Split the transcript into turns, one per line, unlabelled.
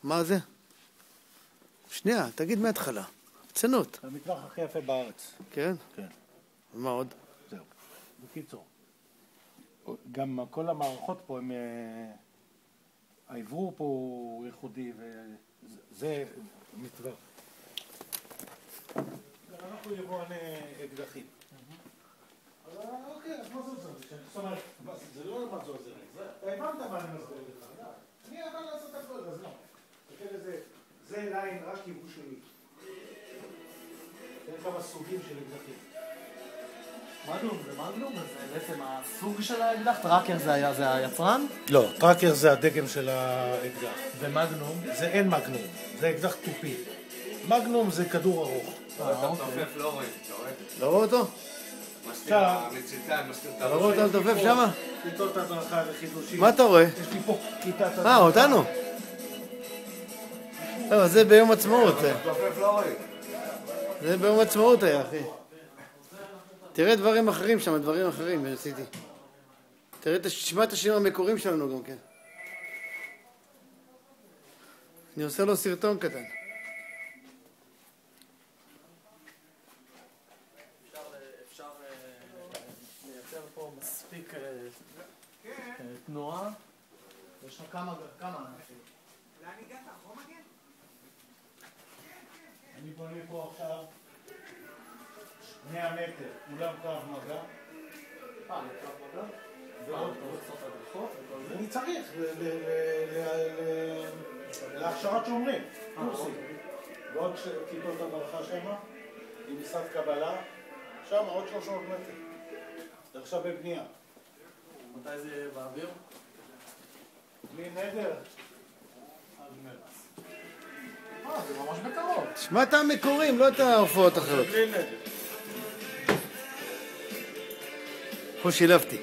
מה זה? שנייה, תגיד מההתחלה. צנות.
המטווח הכי יפה בארץ.
כן?
כן.
ומה עוד?
זהו. בקיצור. גם כל המערכות פה הם... האוורור פה הוא ייחודי וזה מטווח. אנחנו יבואני אקדחים. אוקיי, אז מה זה עוזר? זאת אומרת, זה לא מה זה עוזר. אתה הבנת מה אני מסביר לך. אני יכול לעשות הכל, אז לא. זה ליין רק ייבוא שלי. תן כמה סוגים של אקדחים.
מגנום זה מגנום? זה בעצם הסוג של האקדח? טראקר זה היצרן?
לא, טראקר זה הדגם של האקדח.
ומגנום?
זה אין מגנום, זה אקדח טופי. מגנום זה כדור ארוך.
אתה מתופף, לא רואה, אתה רואה?
לא רואה אותו?
מסתיר המצלתיים, מסתיר את
אתה רואה אותו מתופף שמה?
כיתות הדרכה לחידושים.
מה אתה רואה?
יש לי פה כיתת הדרכה.
אותנו? לא, זה ביום עצמאות.
מתופף, לא רואה.
זה ביום עצמאות היה, אחי. תראה דברים אחרים שם, דברים אחרים, עשיתי. תשמע את השירים המקוריים שלנו גם כן. אני עושה לו סרטון קטן.
אפשר לייצר פה מספיק תנועה. יש לך כמה אנשים.
לאן הגעת? רומגן?
אני בונה פה עכשיו 100 מטר, אולם קרב מגע.
לקרב מגע?
ועוד
לעשות הדרכות וכל זה?
אני צריך להכשרת שומרים, קורסים. ועוד כיתות הדרכה שם, עם משרד קבלה, שם עוד 300 מטר. זה עכשיו בבנייה.
מתי זה יהיה באוויר?
בלי נדר.
זה ממש בקרוב.
שמע את המקורים, לא את ההופעות אחרות.
בלי נדר.
פה שילבתי.